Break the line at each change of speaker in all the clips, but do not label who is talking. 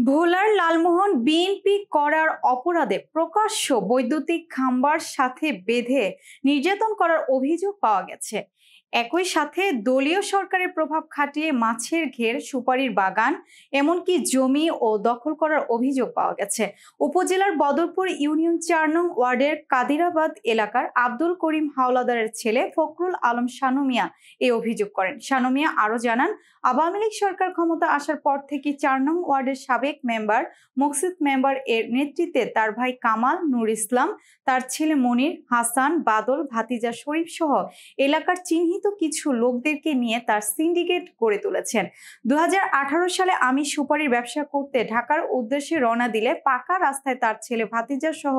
ভোলার লালমোহন বিএনপি করার অপরাধে প্রকাশ্য বৈদ্যুতিক খাম্বার সাথে বেঁধে নির্যাতন করার অভিযোগ পাওয়া গেছে। একই সাথে দলীয় সরকারের প্রভাব খাটিয়ে মাছের ঘের, সুপারির বাগান, এমনকি জমি ও দখল করার অভিযোগ পাওয়া গেছে। উপজেলার বদরপুর ইউনিয়ন ৪ নং ওয়ার্ডের কাদিরাবাদ এলাকার আব্দুল করিম হাওলাদারের ছেলে ফখরুল আলম শানু মিয়া এই অভিযোগ করেন। শানু মিয়া আরো জানান, আওয়ামী লীগ সরকার ক্ষমতা আসার পর থেকে ৪ নং ওয়ার্ডের সাবেক মেম্বার মকসুদ মেম্বার এর নেতৃত্বে তার ভাই কামাল, নূর ইসলাম, তার ছেলে মনির, হাসান, বাদল, ভাতিজা শরীফ সহ এলাকার চিহ্নিত কিছু লোকদেরকে নিয়ে তার সিন্ডিকেট গড়ে তুলেছেন। ২০১৮ সালে আমি সুপারির ব্যবসা করতে ঢাকার উদ্দেশ্যে রওনা দিলে পাকা রাস্তায় তার ছেলে ভাতিজা সহ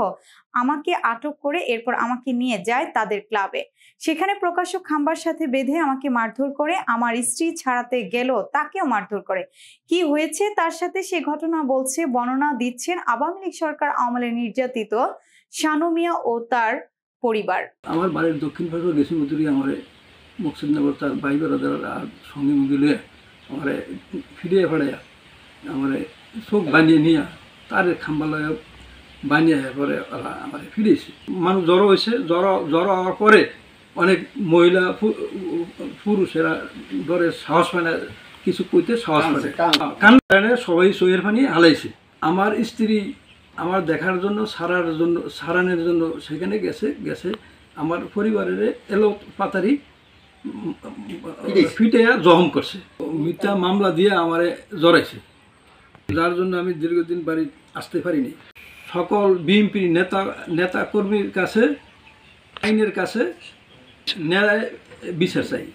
আমাকে আটক করে এরপর আমাকে নিয়ে যায় তাদের ক্লাবে। সেখানে প্রকাশ্য খাম্বার সাথে বেঁধে আমাকে মারধর করে, আমার স্ত্রী ছাড়াতে গেল তাকেও মারধর করে। কি হয়েছে তার সাথে সে ঘটনা বলছে, বর্ণনা দিচ্ছেন আওয়ামী লীগ সরকার আমলে নির্যাতিত শানু মিয়া ও তার পরিবার।
আমার বাড়ির দক্ষিণ পাশে গেছি মধুরী আমার মকসুদনগর তার ভাই বেড়াদার আর সঙ্গে মিলে আমার ফিরিয়ে ফেড়াইয়া আমার চোখ বানিয়ে নিয়ে তার খাম্বা লাগা বানিয়ে পরে ওরা আমার ফিরেছি। মানুষ জড়ো হয়েছে, জড়ো হওয়ার পরে অনেক মহিলা পুরুষেরা ধরে সাহস পায় না, কিছু কইতে সাহস পায় কারণে সবাই চোখের পানি হালাইছে। আমার স্ত্রী আমার দেখার জন্য সারানোর জন্য সেখানে গেছে আমার পরিবারের এলো পাতারি ফিটে জখম করছে, মিথ্যা মামলা দিয়ে আমারে জড়াইছে, যার জন্য আমি দীর্ঘদিন বাড়ি আসতে পারিনি। সকল বিএনপির নেতা কর্মীর কাছে, আইনের কাছে ন্যায় বিচার চাই।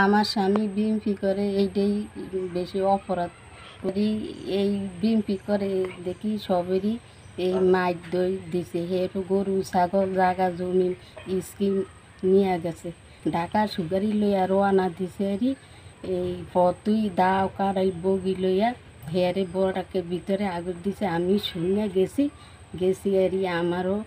আমার স্বামী বিএনপি করে, এইটাই বেশি অপরাধ করি। এই বিএনপি করে দেখি সবেরই এই মাইক দই দিছে, হেঁটু গরু ছাগল জাগা জমি স্কিম নিয়ে গেছে। ঢাকা সুগারি লইয়া রোয়ানা দিছে এরি এই পতুই দাও কারাই বগি লইয়া হেয়ারে বড়টাকে ভিতরে আগর দিছে। আমি শুনে গেছি এরি আমারও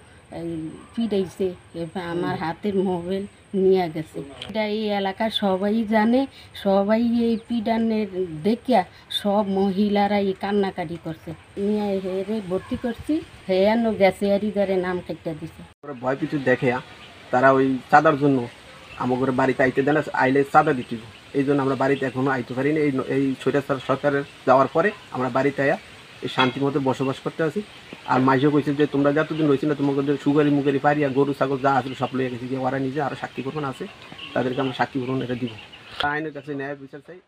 পিটাইছে, এবার আমার হাতের মোবাইল নিয়ে গেছে। এটা এই এলাকার সবাই জানে, সবাই এই পিডানের দেখিয়া সব মহিলারা এই কান্নাকাটি করছে। নিয়ে হেরে ভর্তি করছি, হেয়ানো গেছে এরি ধরে নাম কেটে দিছে।
ভয় পিছু দেখে তারা ওই চাঁদার জন্য আমাদের বাড়িতে আইতে দেন, আইলে চাঁদা দিতে, এই জন্য আমরা বাড়িতে এখনও আইতে পারিনি। এই স্বৈরাচার সরকারের যাওয়ার পরে আমরা বাড়িতে আয়া এই শান্তির মতো বসবাস করতে আছি। আর মাইজও কইছে যে তোমরা যতদিন রয়েছে না তোমাদের সুগারি মুগারি পারিয়া গরু ছাগল যা আসলে সব লইয়া গেছে, যে ওরা নিজে আরও সাক্ষী গ্রহণ আছে, তাদেরকে আমরা সাক্ষী গ্রহণ এটা দিব। আইনের কাছে ন্যায় বিচার চাই।